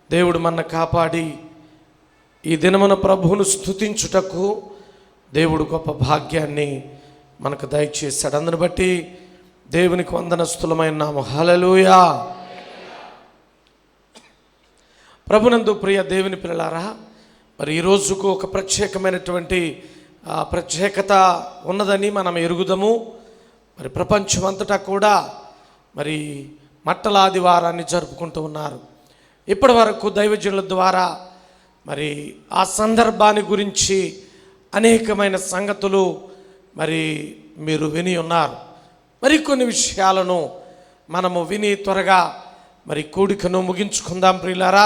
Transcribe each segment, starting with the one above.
దేవుడు మన కాపాడి ఈ దినమున ప్రభువును స్తుతించుటకు దేవుడు గొప్ప భాగ్యాన్ని మనకు దయచేశాడు. అందుని బట్టి దేవునికి వందనస్తులమైన నామ హల్లెలూయా. ప్రభునందు ప్రియ దేవుని పిల్లలారా, మరి ఈ రోజుకు ఒక ప్రత్యేకమైనటువంటి ప్రత్యేకత ఉన్నదని మనం ఎరుగుదము. మరి ప్రపంచమంతటా కూడా మరి మట్టల ఆదివారాన్ని జరుపుకుంటూ ఉన్నారు. ఇప్పటి వరకు దైవజనుల ద్వారా మరి ఆ సందర్భాన్ని గురించి అనేకమైన సంగతులు మరి మీరు విని ఉన్నారు. మరి కొన్ని విషయాలను మనము విని త్వరగా మరి కూడికను ముగించుకుందాం. ప్రియులారా,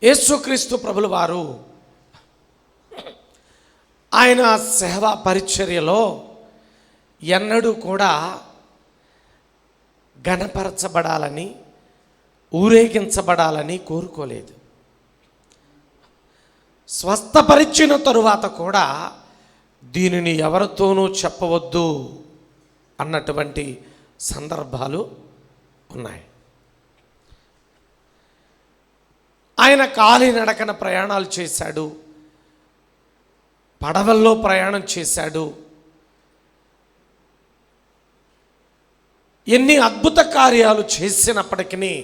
యేసుక్రీస్తు ప్రభుల వారు ఆయన సేవా పరిచర్యలో ఎన్నడూ కూడా ఘనపరచబడాలని, ఊరేగించబడాలని కోరుకోలేదు. స్వస్థపరిచిన తరువాత కూడా దీనిని ఎవరితోనూ చెప్పవద్దు అన్నటువంటి సందర్భాలు ఉన్నాయి. ఆయన కాలినడకన ప్రయాణాలు చేశాడు, పడవల్లో ప్రయాణం చేశాడు. ఎన్ని అద్భుత కార్యాలు చేసినప్పటికీ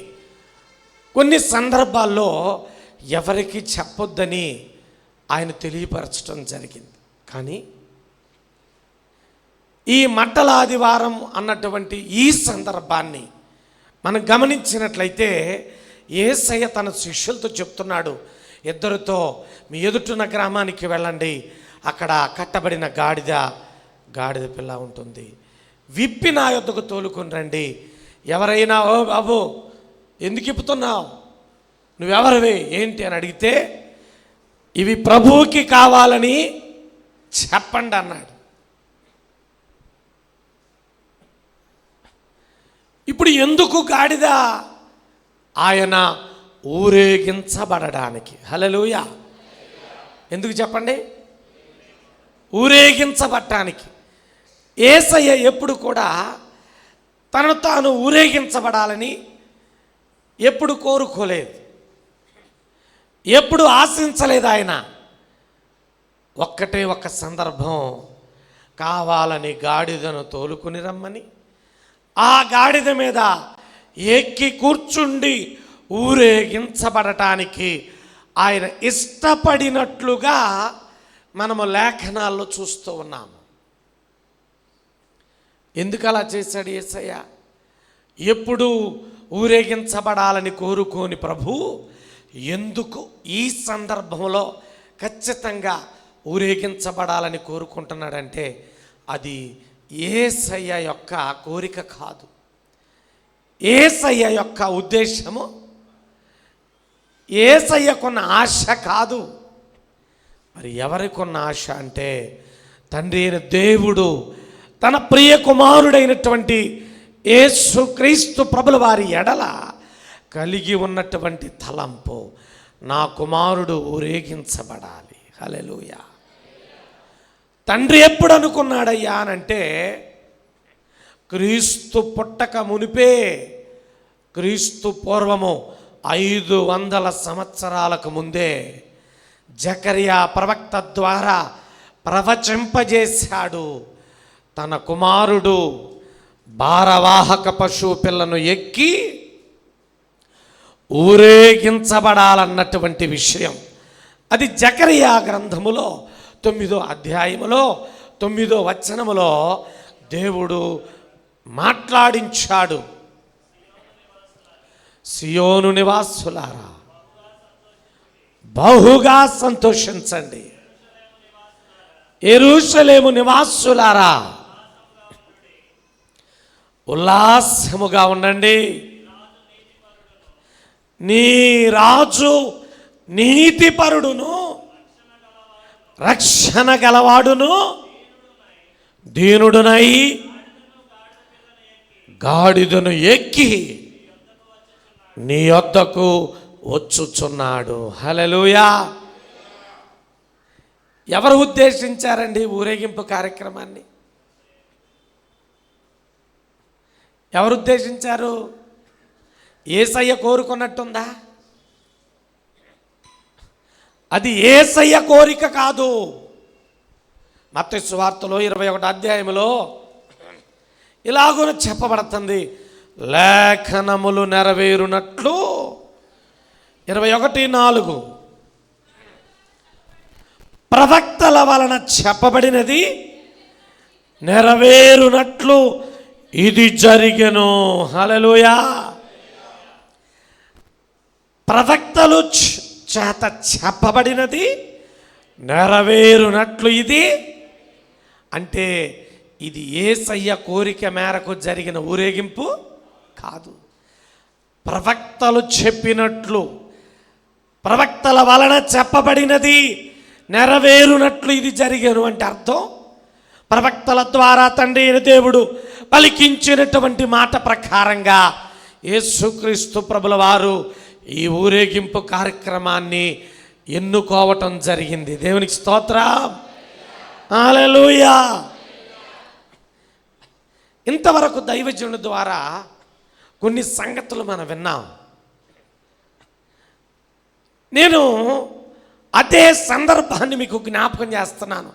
కొన్ని సందర్భాల్లో ఎవరికి చెప్పొద్దని ఆయన తెలియపరచడం జరిగింది. కానీ ఈ మట్టల ఆదివారం అన్నటువంటి ఈ సందర్భాన్ని మనం గమనించినట్లయితే యేసయ్య తన శిష్యులతో చెప్తున్నాడు, ఇద్దరితో మీ ఎదుటిన గ్రామానికి వెళ్ళండి, అక్కడ కట్టబడిన గాడిద పిల్ల ఉంటుంది, విప్పి నా యొద్దకు తోలుకొని రండి. ఎవరైనా ఓ బాబు ఎందుకు ఇప్పుతున్నావు, నువ్వెవరివి ఏంటి అని అడిగితే ఇవి ప్రభువుకి కావాలని చెప్పండి అన్నాడు. ఇప్పుడు ఎందుకు గాడిద? ఆయన ఊరేగించబడడానికి. హల్లెలూయా. ఎందుకు చెప్పండి? ఊరేగించబడటానికి. యేసయ్య ఎప్పుడు కూడా తను తాను ఊరేగించబడాలని ఎప్పుడు కోరుకోలేదు, ఎప్పుడు ఆశించలేదు. ఆయన ఒక్కటే ఒక్క సందర్భం కావాలని గాడిదను తోలుకుని రమ్మని, ఆ గాడిద మీద ఎక్కి కూర్చుండి ఊరేగించబడటానికి ఆయన ఇష్టపడినట్లుగా మనము లేఖనాల్లో చూస్తూ ఉన్నాము. ఎందుకు అలా చేశాడు యేసయ్య? ఎప్పుడు ఊరేగించబడాలని కోరుకోని ప్రభు ఎందుకు ఈ సందర్భంలో ఖచ్చితంగా ఊరేగించబడాలని కోరుకుంటున్నాడంటే అది యేసయ్య యొక్క కోరిక కాదు, యేసయ్య యొక్క ఉద్దేశము, యేసయ్యకున్న ఆశ కాదు. మరి ఎవరికున్న ఆశ అంటే తండ్రి అయిన దేవుడు తన ప్రియ కుమారుడైనటువంటి యేసుక్రీస్తు ప్రభుల వారి ఎడల కలిగి ఉన్నటువంటి తలంపు, నా కుమారుడు ఊరేగించబడాలి. హల్లెలూయా. తండ్రి ఎప్పుడు అనుకున్నాడయ్యా అనంటే క్రీస్తు పుట్టక మునిపే, క్రీస్తు పూర్వము 500 సంవత్సరాలకు ముందే జకరియా ప్రవక్త ద్వారా ప్రవచింపజేశాడు. తన కుమారుడు భారవాహక పశువు పిల్లను ఎక్కి ఊరేగించబడాలన్నటువంటి విషయం. అది జకరియా గ్రంథములో 9వ అధ్యాయములో 9వ వచనములో దేవుడు మాట్లాడించాడు. సియోను నివాసులారా బహుగా సంతోషించండి, యెరూషలేము నివాసులారా ఉల్లాసముగా ఉండండి. నీ రాజు నీతిపరుడును రక్షణ గలవాడును దీనుడునై గాడిదను ఎక్కి నీ యొద్దకు వచ్చుచున్నాడు. హల్లెలూయా. ఎవరు ఉద్దేశించారండి ఊరేగింపు కార్యక్రమాన్ని? ఎవరు ఉద్దేశించారు? యేసయ్య కోరుకున్నట్టుందా? అది యేసయ్య కోరిక కాదు. మత్తయి సువార్తలో 21వ అధ్యాయంలో ఇలాగూ చెప్పబడుతుంది, లేఖనములు నెరవేరునట్లు 21:4 ప్రవక్తల వలన చెప్పబడినది నెరవేరునట్లు ఇది జరిగెను. హల్లెలూయా. ప్రవక్తలు చేత చెప్పబడినది నెరవేరునట్లు ఇది అంటే ఇది యేసయ్య కోరిక మేరకు జరిగిన ఊరేగింపు కాదు. ప్రవక్తలు చెప్పినట్లు, ప్రవక్తల వలన చెప్పబడినది నెరవేరునట్లు ఇది జరిగెను అంటే అర్థం, ప్రవక్తల ద్వారా తండ్రి అయిన దేవుడు పలికించినటువంటి మాట ప్రకారంగా యేసుక్రీస్తు ప్రభుల వారు ఈ ఊరేగింపు కార్యక్రమాన్ని ఎన్నుకోవటం జరిగింది. దేవునికి స్తోత్రం. హల్లెలూయా. ఇంతవరకు దైవజనుడి ద్వారా కొన్ని సంగతులు మనం విన్నాం. నేను అదే సందర్భాన్ని మీకు జ్ఞాపకం చేస్తున్నాను.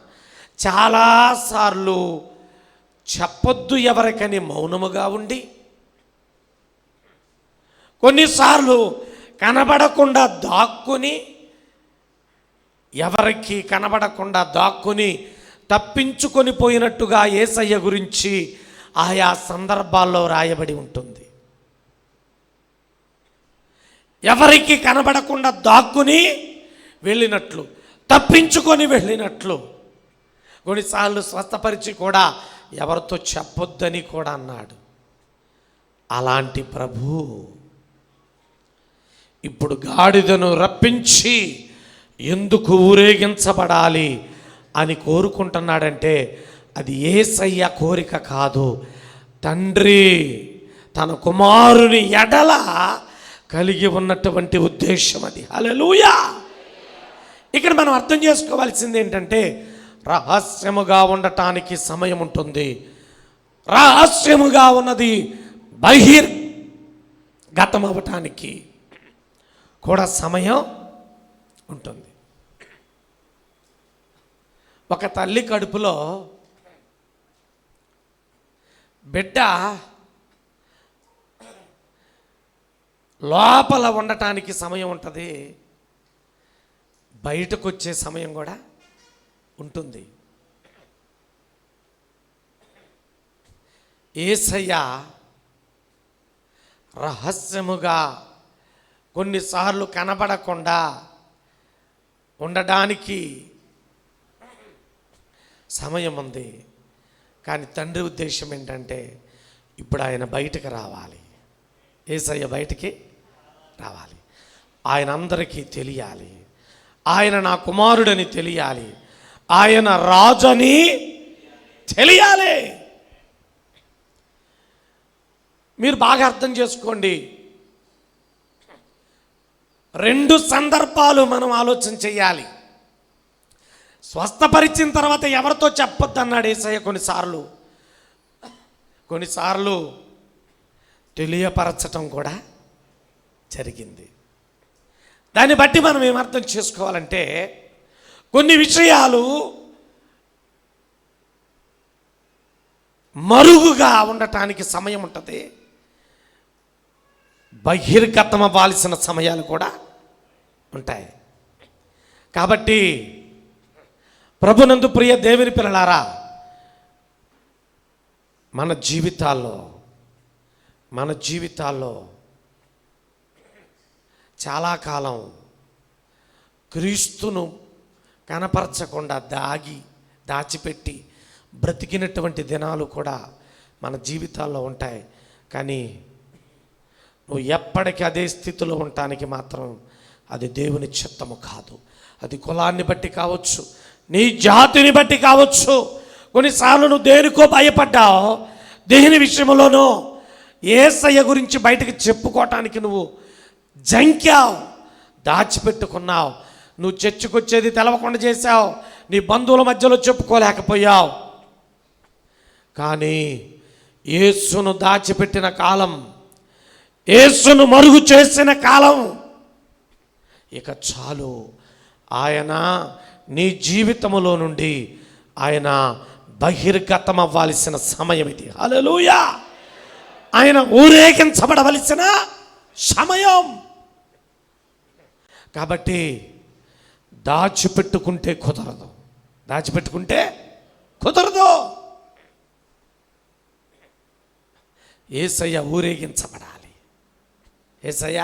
చాలాసార్లు చెప్పొద్దు ఎవరికని మౌనముగా ఉండి, కొన్నిసార్లు కనబడకుండా దాక్కుని, ఎవరికి కనబడకుండా దాక్కుని తప్పించుకొని పోయినట్టుగా యేసయ్య గురించి ఆయా సందర్భాల్లో రాయబడి ఉంటుంది. ఎవరికి కనబడకుండా దాక్కుని వెళ్ళినట్లు, తప్పించుకొని వెళ్ళినట్లు, కొన్నిసార్లు స్వస్థపరిచి కూడా ఎవరితో చెప్పొద్దని కూడా అన్నాడు. అలాంటి ప్రభు ఇప్పుడు గాడిదను రప్పించి ఎందుకు ఊరేగించబడాలి అని కోరుకుంటున్నాడంటే అది యేసయ్య కోరిక కాదు, తండ్రి తన కుమారుని ఎడల కలిగి ఉన్నటువంటి ఉద్దేశం అది. హల్లెలూయా. ఇక్కడ మనం అర్థం చేసుకోవాల్సింది ఏంటంటే రహస్యముగా ఉండటానికి సమయం ఉంటుంది, రహస్యముగా ఉన్నది బహిర్గతం అవ్వటానికి కూడా సమయం ఉంటుంది. ఒక తల్లి కడుపులో బిడ్డ లోపల ఉండటానికి సమయం ఉంటుంది, బయటకు వచ్చే సమయం కూడా ఉంటుంది. యేసయ్య రహస్యముగా కొన్నిసార్లు కనబడకుండా ఉండడానికి సమయం ఉంది. కానీ తండ్రి ఉద్దేశం ఏంటంటే ఇప్పుడు ఆయన బయటకు రావాలి, యేసయ్య బయటికి రావాలి, ఆయన అందరికీ తెలియాలి, ఆయన నా కుమారుడని తెలియాలి, ఆయన రాజని తెలియాలి. మీరు బాగా అర్థం చేసుకోండి. 2 సందర్భాలు మనం ఆలోచన చేయాలి. స్వస్థపరిచిన తర్వాత ఎవరితో చెప్పొద్దు అన్నాడు యేసయ్య. కొన్నిసార్లు తెలియపరచటం కూడా జరిగింది. దాన్ని బట్టి మనం ఏమర్థం చేసుకోవాలంటే కొన్ని విషయాలు మరుగుగా ఉండటానికి సమయం ఉంటుంది, బహిర్గతం అవ్వాల్సిన సమయాలు కూడా ఉంటాయి. కాబట్టి ప్రభునందు ప్రియ దేవుని పిల్లలారా, మన జీవితాల్లో చాలా కాలం క్రీస్తును కనపరచకుండా దాచిపెట్టి బ్రతికినటువంటి దినాలు కూడా మన జీవితాల్లో ఉంటాయి. కానీ నువ్వు ఎప్పటికీ అదే స్థితిలో ఉండటానికి మాత్రం అది దేవుని చిత్తము కాదు. అది కులాన్ని బట్టి కావచ్చు, నీ జాతిని బట్టి కావచ్చు. కొన్నిసార్లు నువ్వు దేనికో భయపడ్డావు, దేని విషయంలోనో యేసయ్య గురించి బయటకు చెప్పుకోవటానికి నువ్వు జంక్యావు, దాచిపెట్టుకున్నావు. నువ్వు చర్చకొచ్చేది తెలవకుండా చేశావు, నీ బంధువుల మధ్యలో చెప్పుకోలేకపోయావు. కానీ యేసును దాచిపెట్టిన కాలం యేసును మరుగు చేసిన కాలం ఇక చాలు. ఆయన నీ జీవితములో నుండి ఆయన బహిర్గతం అవ్వాల్సిన సమయం ఇది. హల్లెలూయా. ఆయన ఊరేగించబడవలసిన సమయం. కాబట్టి దాచిపెట్టుకుంటే కుదరదు, దాచిపెట్టుకుంటే కుదరదు. యేసయ్య ఊరేగించబడాలి. యేసయ్య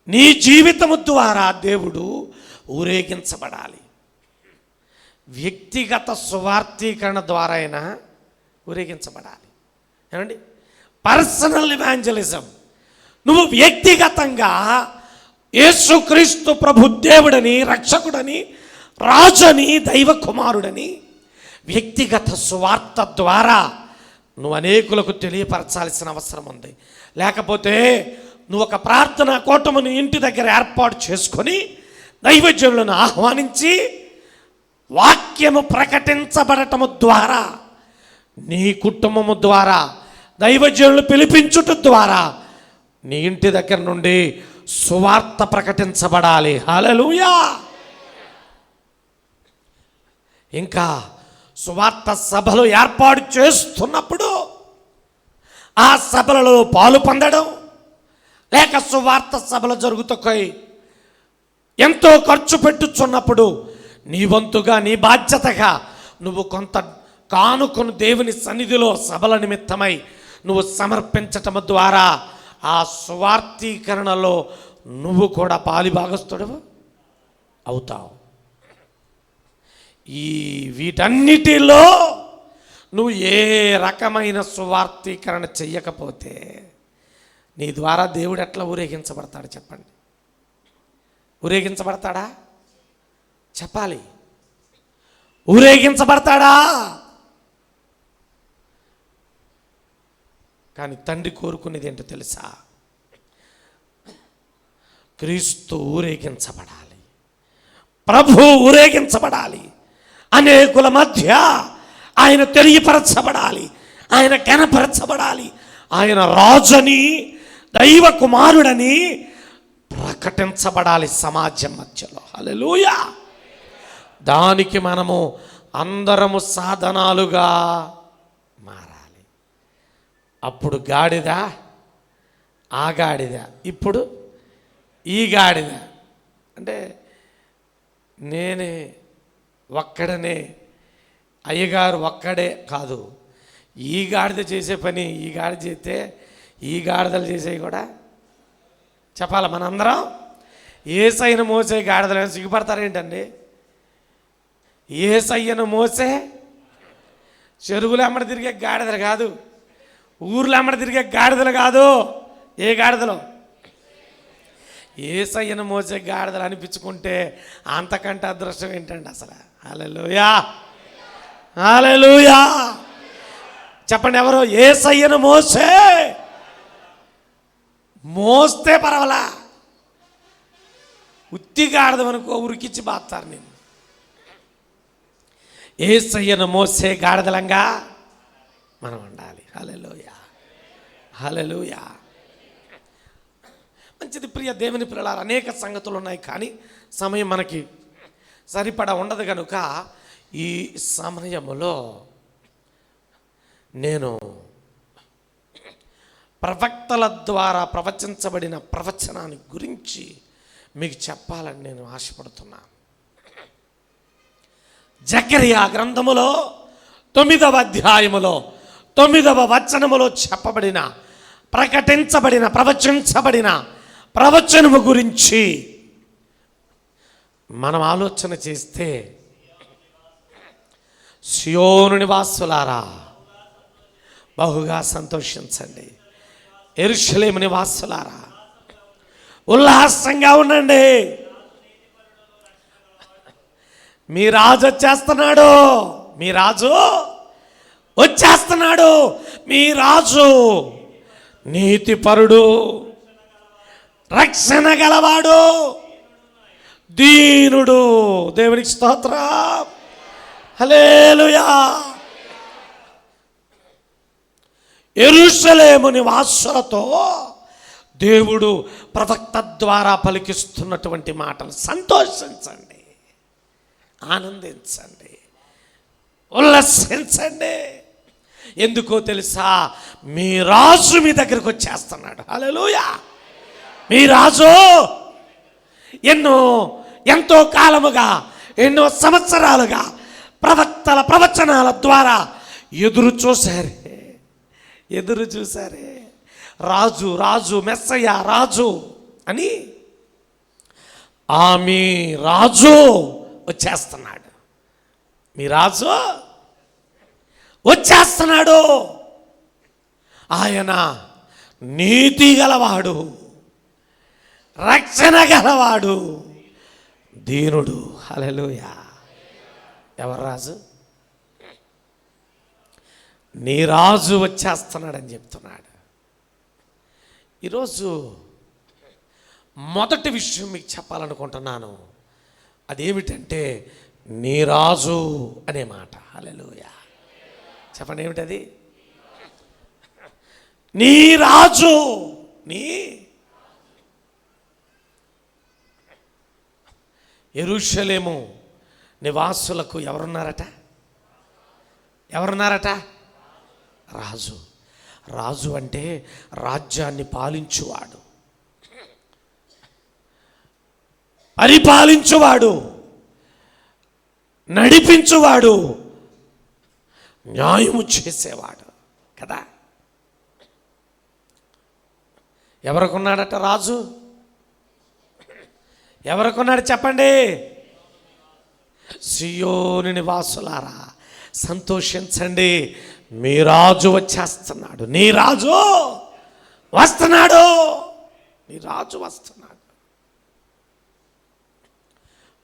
నీ జీవితము ద్వారా దేవుడు ఊరేగించబడాలి. వ్యక్తిగత సువార్తీకరణ ద్వారా అయినా ఊరేగించబడాలి. ఏమండి? Personal evangelism. నువ్వు వ్యక్తిగతంగా యేసుక్రీస్తు ప్రభు దేవుడని, రక్షకుడని, రాజని, దైవ కుమారుడని వ్యక్తిగత సువార్త ద్వారా నువ్వు అనేకులకు తెలియపరచాల్సిన అవసరం ఉంది. లేకపోతే నువ్వు ఒక ప్రార్థనా కూటముని ఇంటి దగ్గర ఏర్పాటు చేసుకొని దైవజనులను ఆహ్వానించి వాక్యము ప్రకటించబడటము ద్వారా, నీ కుటుంబము ద్వారా, దైవజనులు పిలిపించుట ద్వారా నీ ఇంటి దగ్గర నుండి సువార్త ప్రకటించబడాలి. హల్లెలూయా. ఇంకా సువార్త సభలు ఏర్పాటు చేస్తున్నప్పుడు ఆ సభలలో పాలు పొందడం, లేక సువార్త సభలు జరుగుతాయి ఎంతో ఖర్చు పెట్టుచున్నప్పుడు నీ వంతుగా, నీ బాధ్యతగా నువ్వు కొంత కానుకను దేవుని సన్నిధిలో సభల నిమిత్తమై నువ్వు సమర్పించటం ద్వారా ఆ సువార్తీకరణలో నువ్వు కూడా పాలిభాగస్తుడవు అవుతావు. వీటన్నిటిలో నువ్వు ఏ రకమైన సువార్తీకరణ చెయ్యకపోతే నీ ద్వారా దేవుడు ఎట్లా ఊరేగించబడతాడు చెప్పండి? ఊరేగించబడతాడా? చెప్పాలి. ఊరేగించబడతాడా? కానీ తండ్రి కోరుకునేది ఏంటో తెలుసా? క్రీస్తు ఊరేగించబడాలి, ప్రభు ఊరేగించబడాలి, అనేకుల మధ్య ఆయన తెలియపరచబడాలి, ఆయన కనపరచబడాలి, ఆయన రాజని, దైవ కుమారుడని ప్రకటించబడాలి సమాజం మధ్యలో. హల్లెలూయా. దానికి మనము అందరము సాధనాలుగా మారాలి. అప్పుడు గాడిద, ఆ గాడిద, ఇప్పుడు ఈ గాడిద. అంటే నేనే ఒక్కడనే, అయ్యగారు ఒక్కడే కాదు. ఈ గాడిద చేసే పని ఈ గాడిద చేస్తే ఈ గాడిదలు చేసేవి కూడా చెప్పాలి. మనందరం యేసయ్యను మోసే గాడిదలు సిగ్గుపడతారేంటండి? యేసయ్యను మోసే చెరువులు అమ్మడి తిరిగే గాడిదలు కాదు, ఊర్లో అమ్మడి తిరిగే గాడిదలు కాదు. ఏ గాడిదలు? యేసయ్యను మోసే గాడిదలు అనిపించుకుంటే అంతకంటే అదృష్టం ఏంటండి అసలు? హల్లెలూయా, హల్లెలూయా. చెప్పండి, ఎవరు? యేసయ్యను మోస్తే పర్వాలా, ఉత్తి గాడిదమనుకో ఉరికిచ్చి బాస్తారు నేను. యేసయ్యను మోసే గాడిదలంగా మనం ఉండాలి. హల్లెలూయా, హల్లెలూయా. మంచిది ప్రియ దేవుని పిల్లలారా, అనేక సంగతులు ఉన్నాయి కానీ సమయం మనకి సరిపడా ఉండదు కనుక ఈ సమయములో నేను ప్రవక్తల ద్వారా ప్రవచించబడిన ప్రవచనాన్ని గురించి మీకు చెప్పాలని నేను ఆశపడుతున్నాను. జకరియా గ్రంథములో 9వ అధ్యాయములో 9వ వచనములో చెప్పబడిన, ప్రకటించబడిన, ప్రవచించబడిన ప్రవచనము గురించి మనం ఆలోచన చేస్తే, సియోను నివాసులారా బహుగా సంతోషించండి, యెరూషలేము నివాసులారా ఉల్లాసంగా ఉండండి, మీ రాజు వచ్చేస్తున్నాడు, మీ రాజు వచ్చేస్తున్నాడు, మీ రాజు నీతిపరుడు, రక్షణ గలవాడు, దీనుడు. దేవునికి స్తోత్రం. హల్లెలూయా. యెరూషలేము నివాసులతో దేవుడు ప్రవక్త ద్వారా పలికిస్తున్నటువంటి మాటలు. సంతోషించండి, ఆనందించండి, ఉల్లసించండి. ఎందుకో తెలుసా? మీ రాజు మీ దగ్గరికి వచ్చేస్తున్నాడు. హల్లెలూయా! మీ రాజు ఎంతో కాలముగా, ఎన్నో సంవత్సరాలుగా ప్రవక్తల ప్రవచనాల ద్వారా ఎదురు చూశారే. రాజు రాజు మెస్సయ్య రాజు అని. మీ రాజు వచ్చేస్తున్నాడు. మీ రాజు వచ్చేస్తున్నాడు. ఆయన నీతి గలవాడు, రక్షణ గలవాడు, దీనుడు. హల్లెలూయా! ఎవరు రాజు? నీ రాజు వచ్చేస్తున్నాడని చెప్తున్నాడు. ఈరోజు మొదటి విషయం మీకు చెప్పాలనుకుంటున్నాను. అదేమిటంటే నీ రాజు అనే మాట. హల్లెలూయా! చెప్పండి, ఏమిటది? నీ రాజు. యెరూషలేము నివాసులకు ఎవరున్నారట? రాజు. రాజు అంటే రాజ్యాన్ని పాలించువాడు, పరిపాలించువాడు, నడిపించువాడు, న్యాయము చేసేవాడు కదా. ఎవరికున్నాడట రాజు? ఎవరికున్నాడు చెప్పండి? సియోను నివాసులారా సంతోషించండి, మీ రాజు వచ్చేస్తున్నాడు. నీ రాజు వస్తున్నాడు.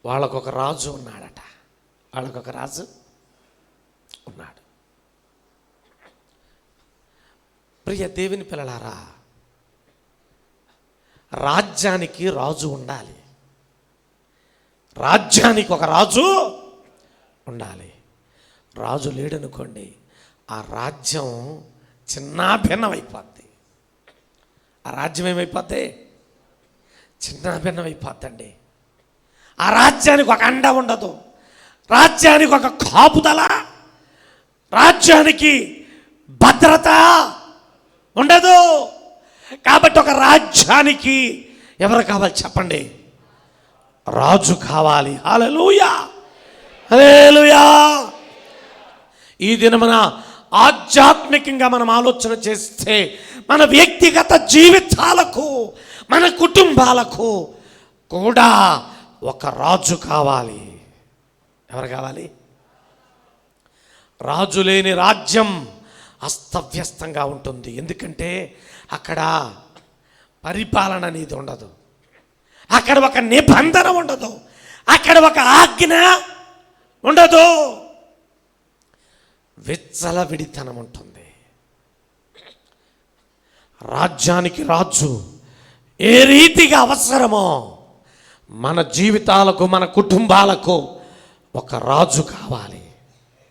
వాళ్ళకొక రాజు ఉన్నాడట. ప్రియ దేవుని పిల్లలారా, రాజ్యానికి రాజు ఉండాలి. రాజ్యానికి ఒక రాజు ఉండాలి. రాజు లేడనుకోండి, ఆ రాజ్యం చిన్నాభిన్నమైపోద్ది. ఆ రాజ్యం ఏమైపోద్ది? చిన్నాభిన్నమైపోద్దండి. ఆ రాజ్యానికి ఒక అండ ఉండదు, రాజ్యానికి ఒక కాపుదల, రాజ్యానికి భద్రత ఉండదు. కాబట్టి ఒక రాజ్యానికి ఎవరు కావాలి చెప్పండి? రాజు కావాలి. హల్లెలూయా! హల్లెలూయా! ఈ దినమున ఆధ్యాత్మికంగా మనం ఆలోచన చేస్తే మన వ్యక్తిగత జీవితాలకు, మన కుటుంబాలకు కూడా ఒక రాజు కావాలి. ఎవరు కావాలి? రాజు లేని రాజ్యం అస్తవ్యస్తంగా ఉంటుంది. ఎందుకంటే అక్కడ పరిపాలన అనేది ఉండదు, అక్కడ ఒక నిబంధన ఉండదు, అక్కడ ఒక ఆజ్ఞ ఉండదు, విచ్చలవిడితనం ఉంటుంది. రాజ్యానికి రాజు ఏ రీతిగా అవసరమో మన జీవితాలకు, మన కుటుంబాలకు ఒక రాజు కావాలి.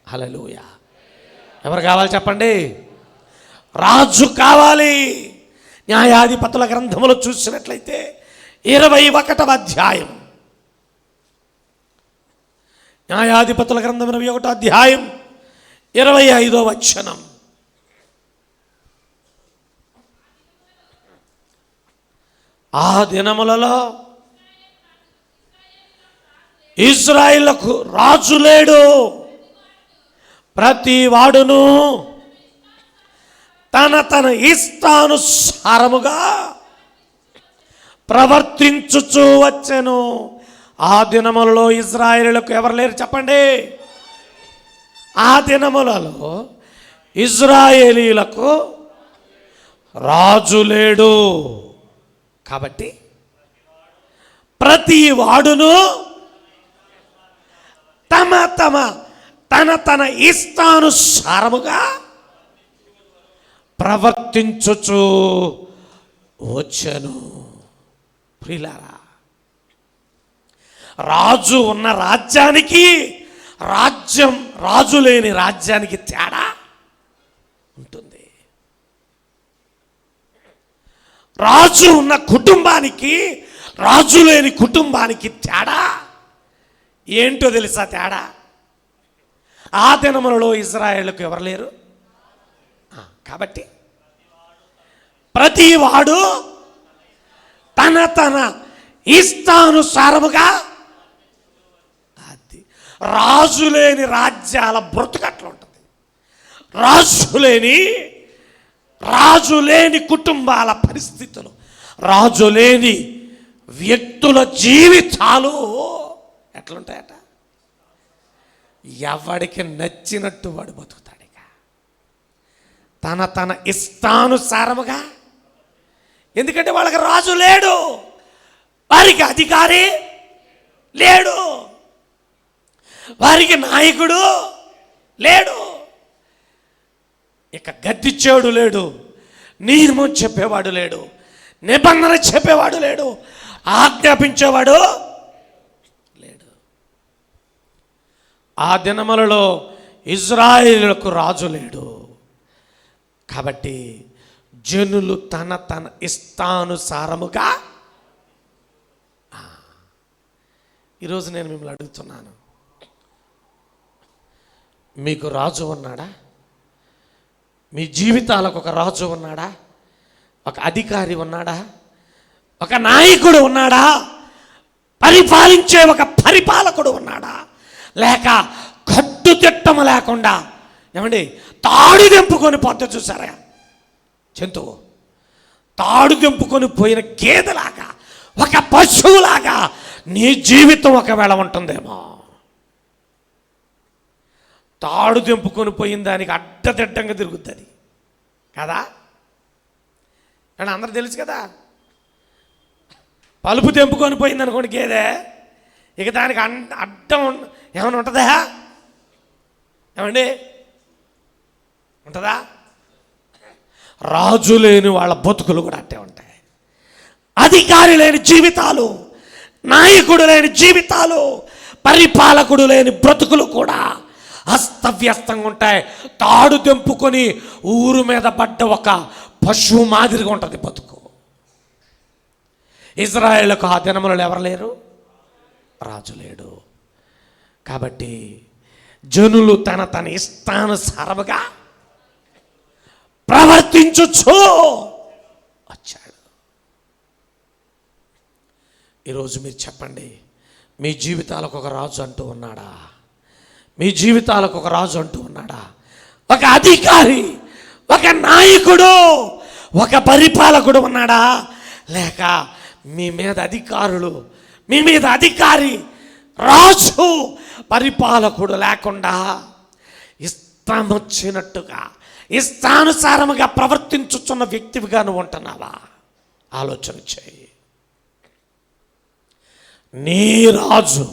హల్లెలూయా! ఎవరు కావాలి చెప్పండి? రాజు కావాలి. న్యాయాధిపతుల గ్రంథములో చూసినట్లయితే 21వ అధ్యాయం, న్యాయాధిపతుల గ్రంథం 21వ అధ్యాయం 25వ వచనం. ఆ దినములలో ఇశ్రాయేలుకు రాజు లేడు, ప్రతి వాడును తన ఇష్టానుసారముగా ప్రవర్తించుచూ వచ్చెను. ఆ దినములలో ఇశ్రాయేలుకు ఎవరు లేరు చెప్పండి? ఆ దినములలో ఇశ్రాయేలీలకు రాజు లేడు. కాబట్టి ప్రతి వాడును తన ఇష్టానుసారముగా ప్రవర్తించుచు వచ్చెను. ప్రియులారా, రాజు ఉన్న రాజ్యానికి, రాజు లేని రాజ్యానికి తేడా ఉంటుంది. రాజు ఉన్న కుటుంబానికి, రాజు లేని కుటుంబానికి తేడా ఏంటో తెలుసా? తేడా, ఆ దినములలో ఇజ్రాయేలుకు ఎవరు లేరు కాబట్టి ప్రతివాడు తన తన ఇష్టానుసారముగా, అది రాజు లేని రాజ్యాల బ్రతుకట్లా ఉంటుంది. రాజు లేని కుటుంబాల పరిస్థితులు, రాజు లేని వ్యక్తుల జీవితాలు ఎట్లుంటాయట? ఎవడికి నచ్చినట్టు వాడు బతుకుతాడు. ఇక తన ఇష్టానుసారముగా, ఎందుకంటే వాళ్ళకి రాజు లేడు, వారికి అధికారి లేడు, వారికి నాయకుడు లేడు, ఇక గద్దిచ్చేవాడు లేడు, నియమం చెప్పేవాడు లేడు, నిబంధన చెప్పేవాడు లేడు, ఆజ్ఞాపించేవాడు లేడు. ఆ దినములలో ఇజ్రాయేలుకు రాజు లేడు కాబట్టి జనులు తన ఇష్టానుసారముగా. ఈరోజు నేను మిమ్మల్ని అడుగుతున్నాను, మీకు రాజు ఉన్నాడా? మీ జీవితాలకు ఒక రాజు ఉన్నాడా? ఒక అధికారి ఉన్నాడా? ఒక నాయకుడు ఉన్నాడా? పరిపాలించే ఒక పరిపాలకుడు ఉన్నాడా? లేక కట్టుదిట్టము లేకుండా ఏమండి తాడు తెంపుకొని పొద్దు చూసారా? జంతువు తాడు తెంపుకొని పోయిన గేదెలాగా, ఒక పశువులాగా నీ జీవితం ఒకవేళ ఉంటుందేమో. తాడు తెంపుకొని పోయిన దానికి అడ్డదిడ్డంగా తిరుగుతుంది కదా. అని అందరూ తెలుసు కదా. పలుపు తెంపుకొని పోయింది అనుకోండి గేదె, ఇక దానికి అడ్డం ఏమైనా ఉంటుందా? ఏమండి ఉంటుందా? రాజు లేని వాళ్ళ బతుకులు కూడా అట్టే ఉంటాయి. అధికారి లేని జీవితాలు, నాయకుడు లేని జీవితాలు, పరిపాలకుడు లేని బ్రతుకులు కూడా అస్తవ్యస్తంగా ఉంటాయి. తాడు తెంపుకొని ఊరు మీద పడ్డ ఒక పశువు మాదిరిగా ఉంటుంది బతుకు. ఇజ్రాయేలుకు ఆ దినములలో ఎవరు లేరు? రాజు లేడు. కాబట్టి జనులు తన ఇష్టానుసారముగా ప్రవర్తించొచ్చు వచ్చాడు. ఈరోజు మీరు చెప్పండి, మీ జీవితాలకు ఒక రాజు అంటూ ఉన్నాడా? మీ జీవితాలకు ఒక రాజు అంటూ ఉన్నాడా? ఒక అధికారి, ఒక నాయకుడు, ఒక పరిపాలకుడు ఉన్నాడా? లేక మీ మీద అధికారులు, మీ మీద అధికారి, రాజు, పరిపాలకుడు లేకుండా ఇష్టం వచ్చినట్టుగా ఇష్టానుసారముగా ప్రవర్తించుచున్న వ్యక్తివిగా నువ్వు ఉంటున్నావా? ఆలోచన చేయి. నీ రాజు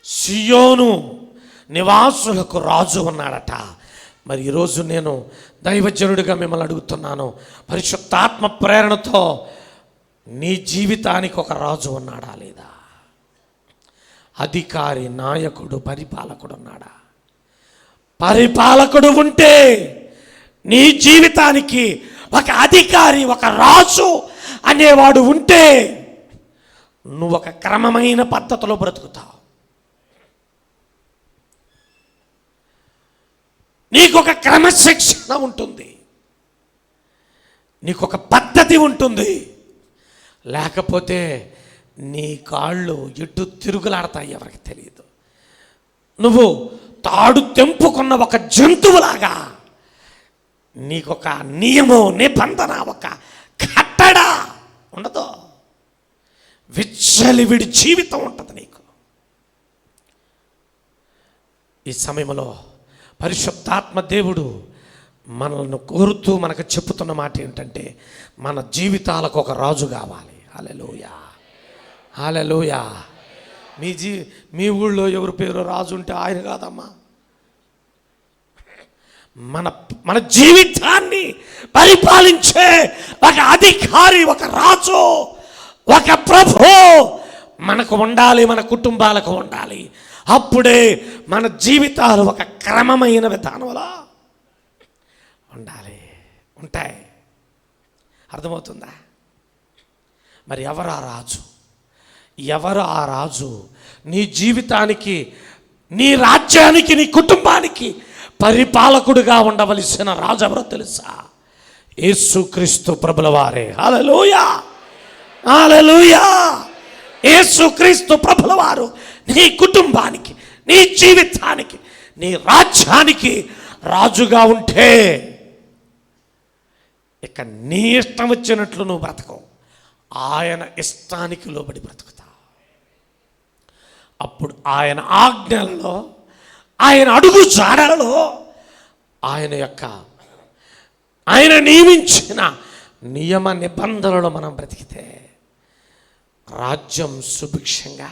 సియోను నివాసులకు రాజు ఉన్నాడట. మరి ఈరోజు నేను దైవజనుడిగా మిమ్మల్ని అడుగుతున్నాను, పరిశుద్ధాత్మ ప్రేరణతో నీ జీవితానికి ఒక రాజు ఉన్నాడా లేదా? అధికారి, నాయకుడు, పరిపాలకుడు ఉన్నాడా? పరిపాలకుడు ఉంటే నీ జీవితానికి ఒక అధికారి, ఒక రాజు అనేవాడు ఉంటే నువ్వు ఒక క్రమమైన పద్ధతిలో బ్రతుకుతావు. నీకొక క్రమశిక్షణ ఉంటుంది, నీకొక పద్ధతి ఉంటుంది. లేకపోతే నీ కాళ్ళు ఎటు తిరుగులాడతాయి ఎవరికి తెలియదు. నువ్వు తాడు తెంపుకున్న ఒక జంతువులాగా నీకొక నియమం, నిబంధన, ఒక కట్టడ ఉండదు. విచ్చలివిడి జీవితం ఉంటుంది నీకు. ఈ సమయంలో పరిశుద్ధాత్మ దేవుడు మనల్ని కోరుతూ మనకు చెప్పుతున్న మాట ఏంటంటే, మన జీవితాలకు ఒక రాజు కావాలి. హల్లెలూయా, హల్లెలూయా. మీ ఊళ్ళో ఎవరి పేరు రాజు ఉంటే ఆయన కాదమ్మా. మన జీవితాన్ని పరిపాలించే ఒక అధికారి, ఒక రాజు, ఒక ప్రభు మనకు ఉండాలి, మన కుటుంబాలకు ఉండాలి. అప్పుడే మన జీవితాలు ఒక క్రమమైన విధానంలో ఉండాలి, ఉంటాయి. అర్థమవుతుందా? మరి ఎవరు ఆ రాజు? ఎవరు ఆ రాజు? నీ జీవితానికి, నీ రాజ్యానికి, నీ కుటుంబానికి పరిపాలకుడుగా ఉండవలసిన రాజు ఎవరో తెలుసా? యేసుక్రీస్తు ప్రభుల వారే. హల్లెలూయా, హల్లెలూయా. యేసుక్రీస్తు ప్రభుల వారు నీ కుటుంబానికి, నీ జీవితానికి, నీ రాజ్యానికి రాజుగా ఉంటే ఇక నీ ఇష్టం వచ్చినట్లు నువ్వు బ్రతకవు, ఆయన ఇష్టానికి లోబడి బ్రతుకుతావు. అప్పుడు ఆయన ఆజ్ఞలలో, ఆయన అడుగు జాడలలో, ఆయన నియమించిన నియమ నిబంధనలు మనం బ్రతికితే రాజ్యం సుభిక్షంగా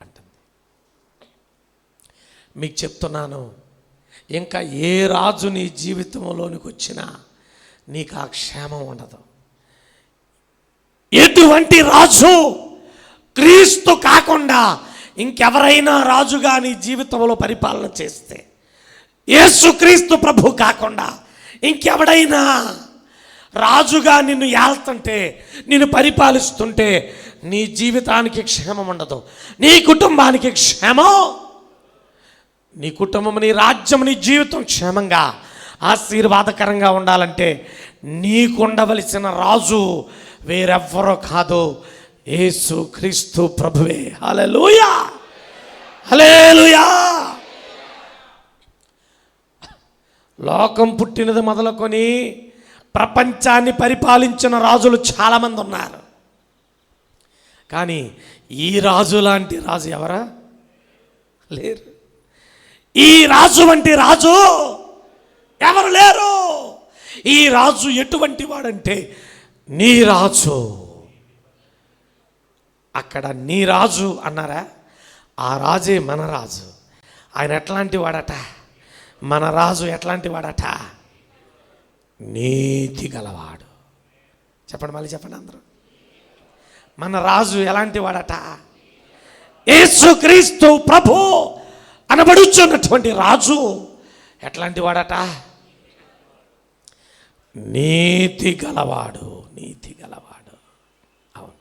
ఉంటుంది. మీకు చెప్తున్నాను, ఇంకా ఏ రాజు నీ జీవితంలోనికి వచ్చినా నీకు ఆ క్షేమం ఉండదు. ఎటువంటి రాజు క్రీస్తు కాకుండా ఇంకెవరైనా రాజుగా నీ జీవితంలో పరిపాలన చేస్తే, యేసుక్రీస్తు ప్రభు కాకుండా ఇంకెవడైనా రాజుగా నిన్ను ఏళ్తుంటే, నిన్ను పరిపాలిస్తుంటే నీ జీవితానికి క్షేమం ఉండదు, నీ కుటుంబానికి క్షేమం, నీ కుటుంబం, నీ రాజ్యం, నీ జీవితం క్షేమంగా ఆశీర్వాదకరంగా ఉండాలంటే నీకు ఉండవలసిన రాజు వేరెవ్వరో కాదు, యేసుక్రీస్తు ప్రభువే. హల్లెలూయా, హల్లెలూయా. లోకం పుట్టినది మొదలుకొని ప్రపంచాన్ని పరిపాలించిన రాజులు చాలామంది ఉన్నారు. కానీ ఈ రాజు లాంటి రాజు ఎవరా? లేరు. ఈ రాజు వంటి రాజు ఎవరు లేరు. ఈ రాజు ఎటువంటి వాడంటే నీ రాజు. అక్కడ నీ రాజు అన్నారా? ఆ రాజే మన రాజు. ఆయన ఎట్లాంటి వాడట? మన రాజు ఎట్లాంటి వాడట? నీతి గలవాడు. చెప్పండి, మళ్ళీ చెప్పండి అందరూ. మన రాజు ఎలాంటి వాడట? యేసుక్రీస్తు ప్రభు అనబడుచున్నటువంటి రాజు ఎట్లాంటి వాడట? నీతి గలవాడు, నీతి గలవాడు. అవును,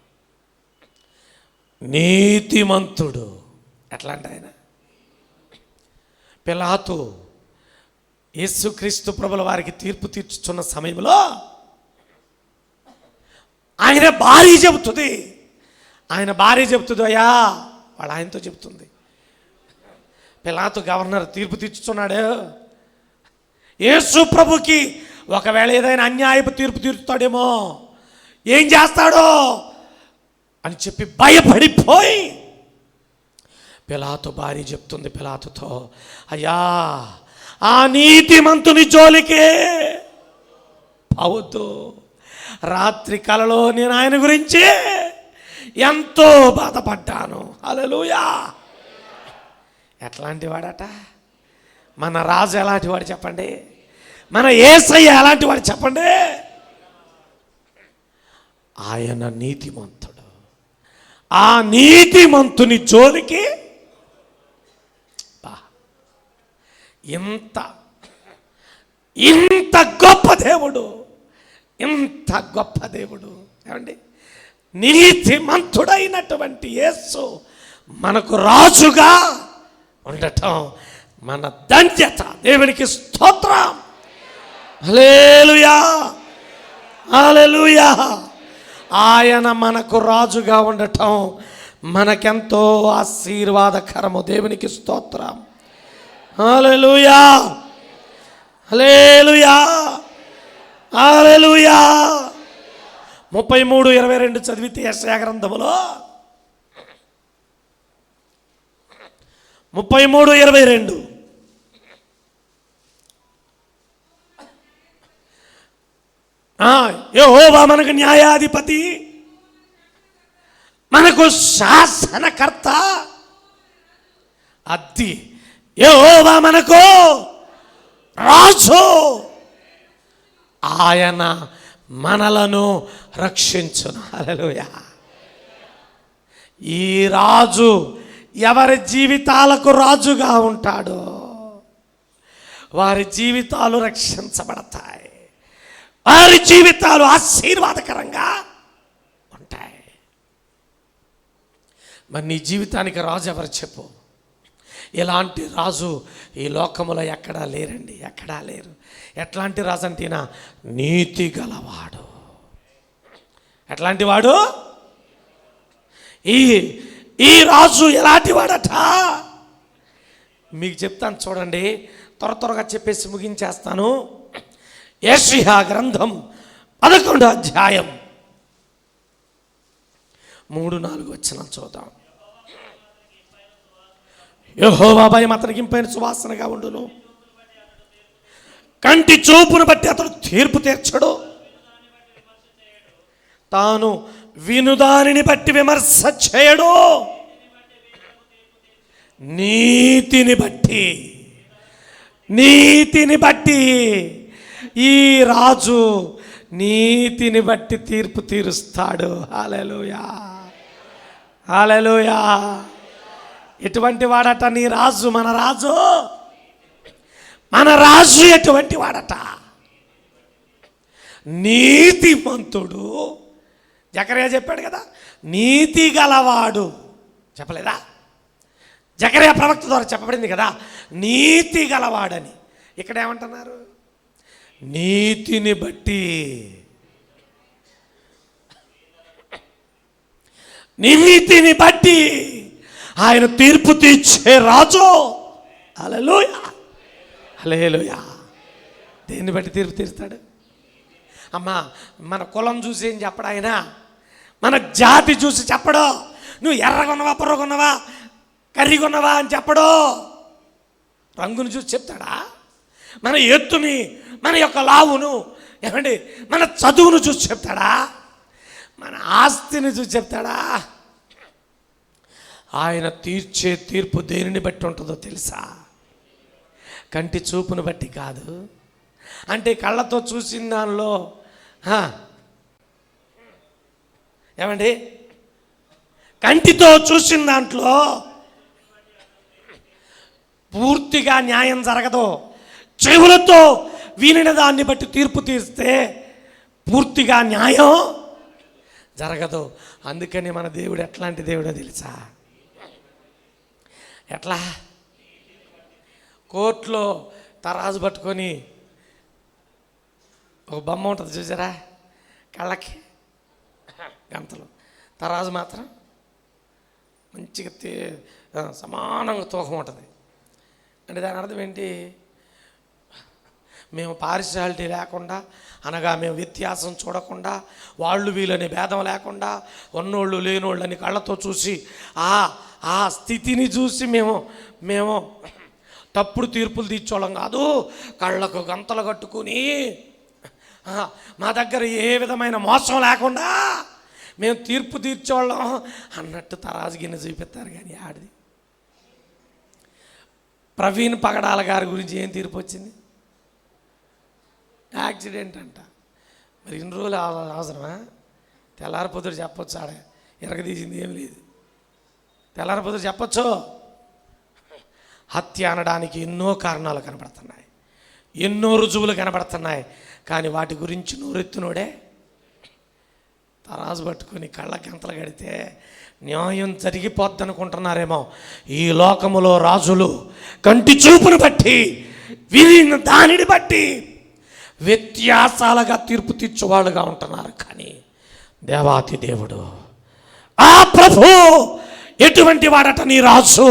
నీతిమంతుడు. ఎట్లాంటి ఆయన? పిలాతు యేసుక్రీస్తు ప్రభుల వారికి తీర్పు తీర్చుచున్న సమయంలో ఆయన భార్య చెబుతుంది, అయ్యా, వాడు ఆయనతో చెబుతుంది. పిలాతు గవర్నర్ తీర్పు తీర్చుచున్నాడు, యేసు ప్రభుకి ఒకవేళ ఏదైనా అన్యాయపు తీర్పు తీర్చుతాడేమో, ఏం చేస్తాడో అని చెప్పి భయపడిపోయి పిలాతు భార్య చెప్తుంది పిలాతుతో, అయ్యా, ఆ నీతిమంతుని జోలికే పోవద్దు. రాత్రి కలలో నేను ఆయన గురించి ఎంతో బాధపడ్డాను. హల్లెలూయా. ఎట్లాంటి వాడట? మన రాజు ఎలాంటి వాడు చెప్పండి? మన యేసయ్య ఎలాంటి వాడు చెప్పండి? ఆయన నీతిమంతుడు. ఆ నీతిమంతుని జోలికి ఇంత గొప్ప దేవుడు, ఇంత గొప్ప దేవుడు ఏమండి, నీతిమంతుడైనటువంటి యేసు మనకు రాజుగా ఉండటం మన ధన్యత. దేవునికి స్తోత్రం. హల్లెలూయా, హల్లెలూయా. ఆయన మనకు రాజుగా ఉండటం మనకెంతో ఆశీర్వాదకరము. దేవునికి స్తోత్రం. హల్లెలూయా, హల్లెలూయా, హల్లెలూయా. 33:22 చదివితే యెషయా గ్రంథములో 33:22 యెహోవా మనకు న్యాయాధిపతి, మనకు శాసనకర్త. అది యెహోవా మనకు రాజు. ఆయన మనలను రక్షించును. హల్లెలూయా. ఈ రాజు ఎవరి జీవితాలకు రాజుగా ఉంటాడో వారి జీవితాలు రక్షించబడతాయి, వారి జీవితాలు ఆశీర్వాదకరంగా ఉంటాయి. మరి నీ జీవితానికి రాజు ఎవరు చెప్పు? ఇలాంటి రాజు ఈ లోకములో ఎక్కడా లేరండి, ఎక్కడా లేరు. ఎట్లాంటి రాజు అంటేనా నీతి గలవాడు. ఎట్లాంటి వాడు? ఈ రాజు ఎలాంటి వాడట మీకు చెప్తాను చూడండి. త్వరగా చెప్పేసి ముగించేస్తాను. యెషయా గ్రంథం 11వ అధ్యాయం 3-4 వచనం చూద్దాం. యెహోవా భయం అతనికి ఇంపైన సువాసనగా ఉండును, కంటి చూపును బట్టి అతడు తీర్పు తీర్చడు, తాను వినుదానిని బట్టి విమర్శ చేయడు, నీతిని బట్టి ఈ రాజు నీతిని బట్టి తీర్పు తీరుస్తాడు. హల్లెలూయా, హల్లెలూయా. ఎటువంటి వాడట నీ రాజు? మన రాజు ఎటువంటి వాడట? నీతిమంతుడు. జకర్యా చెప్పాడు కదా, నీతి గలవాడు. చెప్పలేదా? జకర్యా ప్రవక్త ద్వారా చెప్పబడింది కదా, నీతి గలవాడని. ఇక్కడ ఏమంటున్నారు? నీతిని బట్టి ఆయన తీర్పు తీర్చే రాజు. హల్లెలూయా, హల్లెలూయా. దేన్ని బట్టి తీర్పు తీరుస్తాడు? అమ్మా, మన కులం చూసి ఏం చెప్పడు ఆయన, మన జాతి చూసి చెప్పడు. నువ్వు ఎర్రగొన్నవా, పొర్రగొన్నవా, కర్రీగొన్నవా అని చెప్పడు. రంగును చూసి చెప్తాడా? మన ఎత్తుని, మన యొక్క లావును, ఏమండి, మన చదువును చూసి చెప్తాడా? మన ఆస్తిని చూసి చెప్తాడా? ఆయన తీర్చే తీర్పు దేనిని బట్టి ఉంటుందో తెలుసా? కంటి చూపును బట్టి కాదు. అంటే కళ్ళతో చూసిన దానిలో ఏమండి, కంటితో చూసిన దాంట్లో పూర్తిగా న్యాయం జరగదు. చెవులతో వినిన దాన్ని బట్టి తీర్పు తీస్తే పూర్తిగా న్యాయం జరగదు. అందుకని మన దేవుడు ఎట్లాంటి దేవుడో తెలుసా? ఎట్లా? కోర్టులో తరాజు పట్టుకొని ఒక బొమ్మ ఉంటుంది చూసారా, కళ్ళకి గంతలు, తరాజు మాత్రం మంచిగా సమానంగా తూకం ఉంటుంది. అంటే దాని అర్థం ఏంటి? మేము పారిశాలిటీ లేకుండా, అనగా మేము వ్యత్యాసం చూడకుండా, వాళ్ళు వీళ్ళని భేదం లేకుండా, ఉన్నోళ్ళు లేనోళ్ళు అని కళ్ళతో చూసి ఆ స్థితిని చూసి మేము తప్పుడు తీర్పులు తీర్చోళ్ళం కాదు. కళ్ళకు గంతలు కట్టుకుని మా దగ్గర ఏ విధమైన మోసం లేకుండా మేము తీర్పు తీర్చోళ్ళం అన్నట్టు తరాజు గిన్నె చూపిస్తారు. కానీ ఆడిది ప్రవీణ్ పగడాల గారి గురించి ఏం తీర్పు వచ్చింది? యాక్సిడెంట్ అంట. మరి ఇన్ని రోజులు అవసరమా? తెల్లారిపోతుడు చెప్పొచ్చు, ఆడ ఎరగదీసింది ఏం లేదు. తెల్లారిపోతుడు చెప్పొచ్చు. హత్య అనడానికి ఎన్నో కారణాలు కనబడుతున్నాయి, ఎన్నో రుజువులు కనబడుతున్నాయి. కానీ వాటి గురించి నోరెత్తునోడే తరాజు పట్టుకొని కళ్ళకి గంతలు కడితే న్యాయం జరిగిపోద్ది అనుకుంటున్నారేమో. ఈ లోకములో రాజులు కంటి చూపును బట్టి, విని దానిని బట్టి వ్యత్యాసాలుగా తీర్పు తీర్చేవాళ్ళుగా ఉంటున్నారు. కానీ దేవాతి దేవుడు, ఆ ప్రభు ఎటువంటి వాడట? నీ రాజు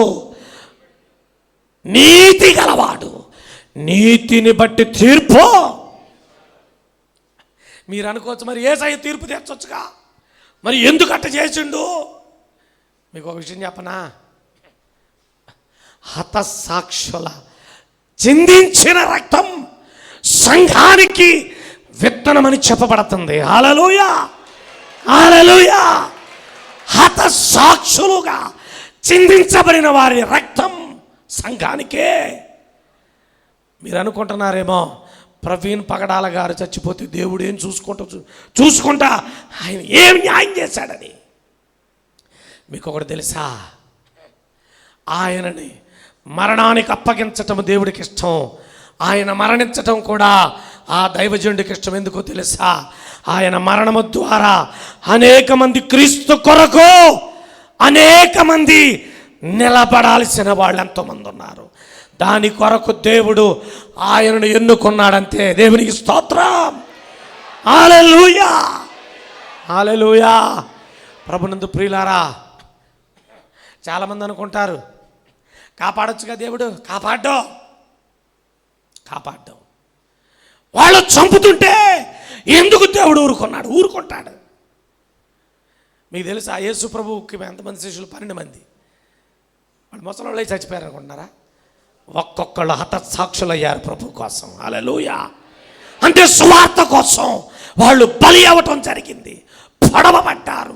నీతి గలవాడు, నీతిని బట్టి తీర్పు. మీరు అనుకోవచ్చు, మరి యేసయ్య తీర్పు తీర్చొచ్చుగా, మరి ఎందుకు అట్ట చేసిండు? మీకు ఒక విషయం చెప్పనా? హతసాక్షుల చిందించిన రక్తం సంఘానికి విత్తనమని చెప్పబడుతుంది. హల్లెలూయా, హల్లెలూయా. హతసాక్షులుగా చిందించబడిన వారి రక్తం సంఘానికే. మీరు అనుకుంటున్నారేమో, ప్రవీణ్ పగడాల గారు చచ్చిపోతే దేవుడు ఏం చూసుకుంటా ఆయన ఏం న్యాయం చేశాడని. మీకు ఒకటి తెలుసా? ఆయనని మరణానికి అప్పగించటం దేవుడికి ఇష్టం. ఆయన మరణించటం కూడా ఆ దైవజనుడికి ఇష్టం. ఎందుకో తెలుసా? ఆయన మరణము ద్వారా అనేక మంది క్రీస్తు కొరకు అనేక మంది నిలబడాల్సిన వాళ్ళు ఎంతోమంది ఉన్నారు. దాని కొరకు దేవుడు ఆయనను ఎన్నుకున్నాడంతే. దేవునికి స్తోత్రం. హల్లెలూయా, హల్లెలూయా. ప్రభునందు ప్రియులారా, చాలామంది అనుకుంటారు కాపాడొచ్చుగా దేవుడు. కాపాడ్డం వాళ్ళు చంపుతుంటే ఎందుకు దేవుడు ఊరుకుంటాడు. మీకు తెలుసా యేసు ప్రభువుకి ఎంతమంది శిష్యులు? 12 మంది. వాళ్ళు ముసలోళ్ళై చచ్చిపోయారు అనుకుంటున్నారా? ఒక్కొక్కళ్ళు హతసాక్షులు అయ్యారు ప్రభు కోసం. హల్లెలూయా. అంటే సువార్త కోసం వాళ్ళు బలి అవ్వటం జరిగింది. పొడవబడ్డారు,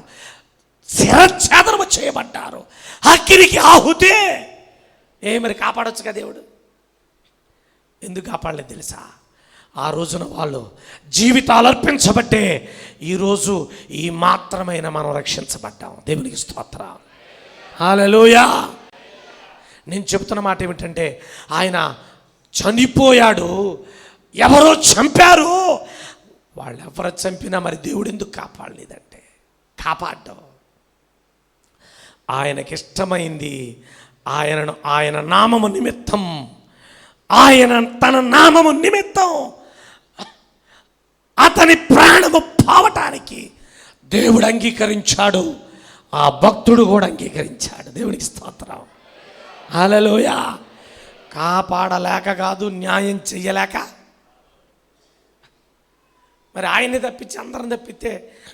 శిరఛేదనము చేయబడ్డారు, అగ్నికి ఆహుతి. మరి కాపాడొచ్చుగా దేవుడు. ఎందుకు కాపాడలేదు తెలుసా? ఆ రోజున వాళ్ళు జీవితాలు అర్పించబట్టే ఈరోజు ఈ మాత్రమైన మనం రక్షించబడ్డాం. దేవునికి స్తోత్రం. హల్లెలూయా. నేను చెప్తున్న మాట ఏమిటంటే, ఆయన చనిపోయాడు, ఎవరో చంపారు. వాళ్ళు ఎవరు చంపినా మరి దేవుడు ఎందుకు కాపాడలేదంటే, కాపాడ్డం ఆయనకిష్టమైంది. ఆయన నామము నిమిత్తం, ఆయన తన నామము నిమిత్తం అతని ప్రాణము పోవటానికి దేవుడు అంగీకరించాడు. ఆ భక్తుడు కూడా అంగీకరించాడు. దేవునికి స్తోత్రం. హల్లెలూయా. కాపాడలేక కాదు, న్యాయం చెయ్యలేక. మరి ఆయన్ని తప్పించి అందరం తప్పితే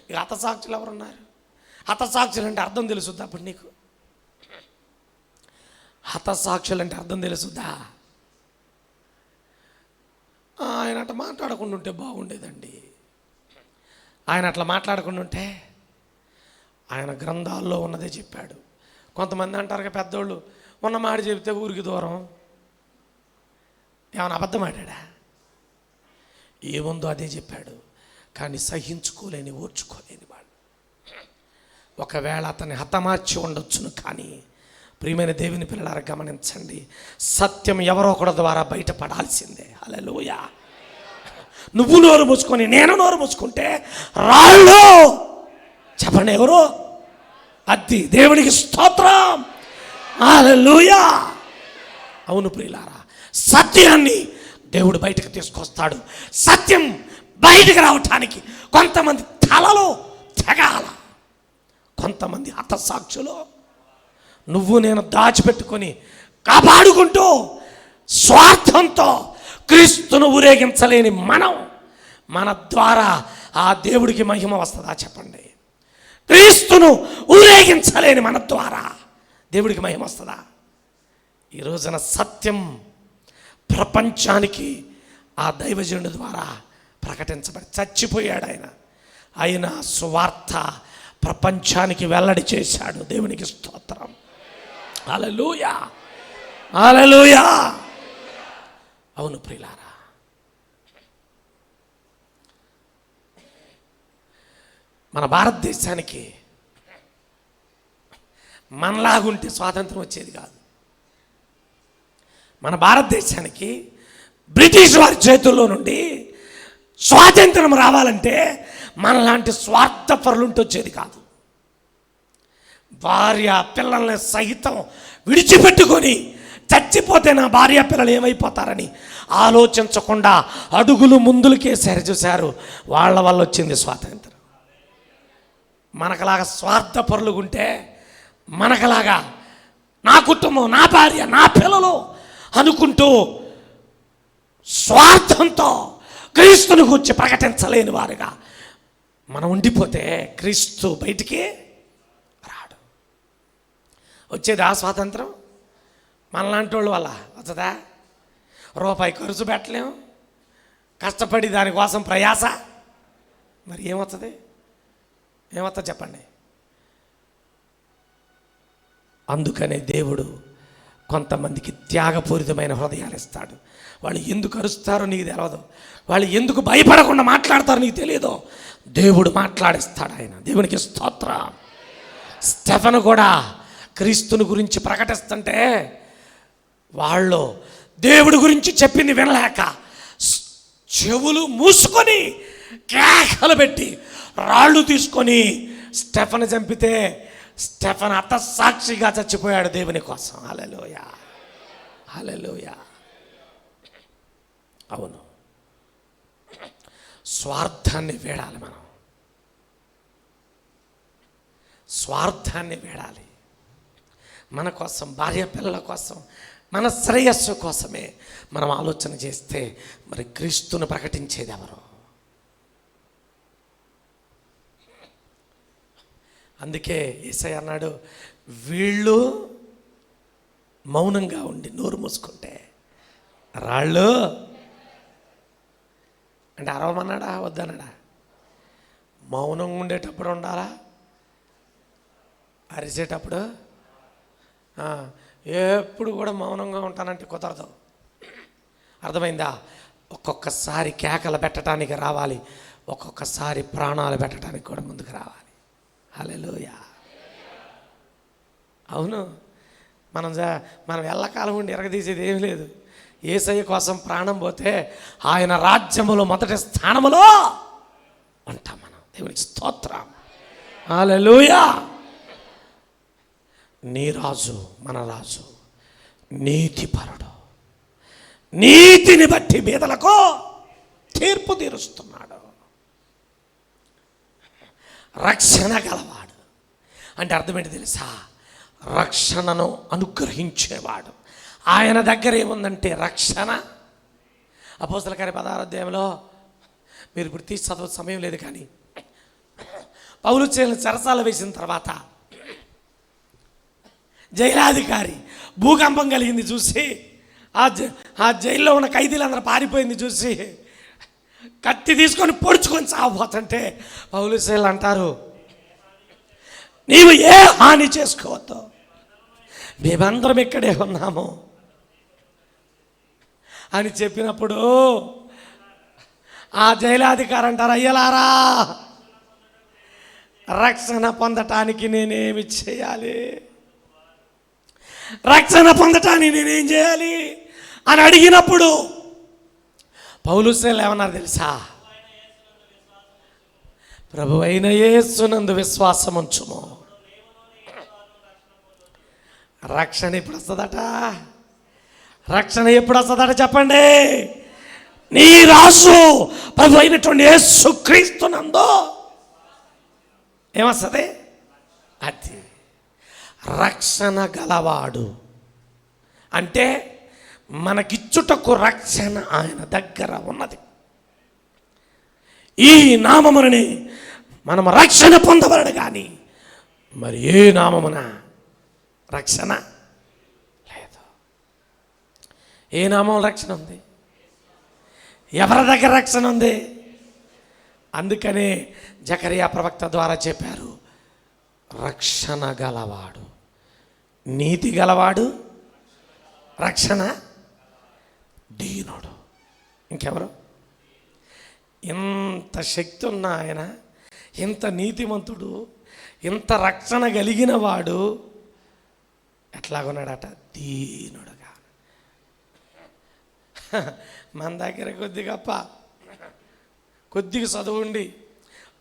ఇక హతసాక్షులు ఎవరున్నారు? హతసాక్షులు అంటే అర్థం తెలుసుద్దా? అప్పుడు నీకు హతసాక్షులు అంటే అర్థం తెలుసుద్దా? ఆయన అట్లా మాట్లాడకుండా ఉంటే బాగుండేదండి. ఆయన అట్లా మాట్లాడకుండా ఉంటే ఆయన గ్రంథాల్లో ఉన్నదే చెప్పాడు. కొంతమంది అంటారు పెద్దోళ్ళు, ఉన్న మాట చెబితే ఊరికి దూరం. ఏమైనా అబద్ధం ఆడా? ఏముందో అదే చెప్పాడు. కానీ సహించుకోలేని, ఓర్చుకోలేని వాడు. ఒకవేళ అతన్ని హతమార్చి ఉండొచ్చును. కానీ ప్రియమైన దేవుని పిల్లలారా గమనించండి, సత్యం ఎవరో ఒకరి ద్వారా బయటపడాల్సిందే. హల్లెలూయా. నువ్వు నోరు మూసుకొని నేను నోరు మూసుకుంటే రాళ్ళు చెప్పండి ఎవరు? అది. దేవునికి స్తోత్రం. హల్లెలూయా. అవును ప్రియులారా, సత్యాన్ని దేవుడు బయటకు తీసుకొస్తాడు. సత్యం బయటకు రావటానికి కొంతమంది తలలో తెగాల, కొంతమంది హతసాక్షులు. నువ్వు నేను దాచిపెట్టుకొని కాపాడుకుంటూ స్వార్థంతో క్రీస్తును ఊరేగించలేని మన ద్వారా ఆ దేవుడికి మహిమ వస్తుందా చెప్పండి? క్రీస్తును ఊరేగించలేని మన ద్వారా దేవుడికి మహిమ వస్తుందా? ఈ రోజున సత్యం ప్రపంచానికి ఆ దైవజనుడి ద్వారా ప్రకటించబడి చచ్చిపోయాడు ఆయన. ఆయన సువార్త ప్రపంచానికి వెల్లడి చేశాడు. దేవునికి స్తోత్రం. హల్లెలూయా, హల్లెలూయా. అవును ప్రియులారా, మన భారతదేశానికి మనలాగుంటే స్వాతంత్రం వచ్చేది కాదు. మన భారతదేశానికి బ్రిటిష్ వారి చేతుల్లో నుండి స్వాతంత్రం రావాలంటే మనలాంటి స్వార్థపరులుంటూ వచ్చేది కాదు. భార్య పిల్లల్ని సహితం విడిచిపెట్టుకొని చచ్చిపోతే నా భార్య పిల్లలు ఏమైపోతారని ఆలోచించకుండా అడుగులు ముందులకేసారు. చూశారు, వాళ్ళ వల్ల వచ్చింది స్వాతంత్రం. మనకలాగా స్వార్థపరులుగుంటే, మనకలాగా నా కుటుంబం, నా భార్య, నా పిల్లలు అనుకుంటూ స్వార్థంతో క్రీస్తుని గురించి ప్రకటించలేని వారుగా మనం ఉండిపోతే క్రీస్తు బయటికి రాడు. వచ్చేది ఆ స్వాతంత్రం మనలాంటి వాళ్ళు వల్ల వస్తుందా? రూపాయి ఖర్చు పెట్టలేము, కష్టపడి దానికోసం ప్రయాస. మరి ఏమవుతుంది? చెప్పండి. అందుకనే దేవుడు కొంతమందికి త్యాగపూరితమైన హృదయాలు ఇస్తాడు. వాళ్ళు ఎందుకు అరుస్తారో నీకు తెలియదు, వాళ్ళు ఎందుకు భయపడకుండా మాట్లాడతారో నీకు తెలియదు. దేవుడు మాట్లాడిస్తాడు ఆయన. దేవునికి స్తోత్రం. స్టెఫెను కూడా క్రీస్తుని గురించి ప్రకటిస్తుంటే వాళ్ళు దేవుడి గురించి చెప్పింది వినలేక చెవులు మూసుకొని కేకలు పెట్టి రాళ్ళు తీసుకొని స్టెఫను చంపితే స్టెఫన్ హతసాక్షిగా చచ్చిపోయాడు దేవుని కోసం. హల్లెలూయా, హల్లెలూయా. అవును, స్వార్థాన్ని వేడాలి. మనం స్వార్థాన్ని వేడాలి. మన కోసం, భార్య పిల్లల కోసం, మన శ్రేయస్సు కోసమే మనం ఆలోచన చేస్తే మరి క్రీస్తును ప్రకటించేది ఎవరు? అందుకే యేసయ్య అన్నాడు, వీళ్ళు మౌనంగా ఉండి నోరు మూసుకుంటే రాళ్ళు అంటే అరవమన్నాడా వద్దన్నాడా? మౌనంగా ఉండేటప్పుడు ఉండాలా, అరిసేటప్పుడు ఎప్పుడు కూడా మౌనంగా ఉంటానంటే కుదరదు. అర్థమైందా? ఒక్కొక్కసారి కేకలు పెట్టడానికి రావాలి, ఒక్కొక్కసారి ప్రాణాలు పెట్టడానికి కూడా ముందుకు రావాలి. హల్లెలూయా. అవును, మనం ఎల్లకాలం ఉండి ఎరగదీసేది ఏమీ లేదు. యేసయ్య కోసం ప్రాణం పోతే ఆయన రాజ్యములో మొదటి స్థానములో ఉంటాం మనం. దేవునికి స్తోత్రం. హల్లెలూయా. నీ రాజు, మన రాజు నీతిపరుడు. నీతిని బట్టి బీదలకు తీర్పు తీరుస్తున్నాడు. రక్షణ గలవాడు అంటే అర్థం ఏంటి తెలుసా? రక్షణను అనుగ్రహించేవాడు. ఆయన దగ్గర ఏముందంటే రక్షణ. అపోస్తల కార్య 16వ అధ్యాయంలో మీరు ఇప్పుడు తీసి చదవ సమయం లేదు, కానీ పౌలు చెరసాల వేసిన తర్వాత జైలాధికారి భూకంపం కలిగింది చూసి, ఆ జైల్లో ఉన్న ఖైదీలందరూ పారిపోయింది చూసి కత్తి తీసుకొని పొడుచుకొని చావబోతుంటే పౌలు శీలలు అంటారు, నీవు ఏ హాని చేసుకోవద్దు, మేమందరం ఇక్కడే ఉన్నాము అని చెప్పినప్పుడు ఆ జైలాధికారి అంటారు, అయ్యలారా, రక్షణ పొందటానికి నేనేమి చేయాలి, రక్షణ పొందటానికి నేనేం చేయాలి అని అడిగినప్పుడు పౌలు శీలలు ఏమన్నారు తెలుసా? ప్రభువైన యేసునందు విశ్వాసం ఉంచుము. రక్షణ ఎప్పుడు వస్తుందట? రక్షణ ఎప్పుడు వస్తుందట చెప్పండి? నీ రాజు ప్రభు అయినటువంటి యేసు క్రీస్తునందు ఏమొస్తుంది? అది రక్షణ గలవాడు అంటే మనకిచ్చుటకు రక్షణ ఆయన దగ్గర ఉన్నది. ఈ నామమునని మనం రక్షణ పొందబడడు, కానీ మరి ఏ నామమున రక్షణ లేదు. ఏ నామం రక్షణ ఉంది? ఎవరి దగ్గర రక్షణ ఉంది? అందుకనే జకరియా ప్రవక్త ద్వారా చెప్పారు, రక్షణ గలవాడు, నీతి గలవాడు, రక్షణ దీనుడు. ఇంకెవరు? ఇంత శక్తి ఉన్న ఆయన, ఇంత నీతిమంతుడు, ఇంత రక్షణ కలిగిన వాడు ఎట్లాగున్నాడట? దీనుడుగా. మన దగ్గర కొద్దిగా చదువుండి,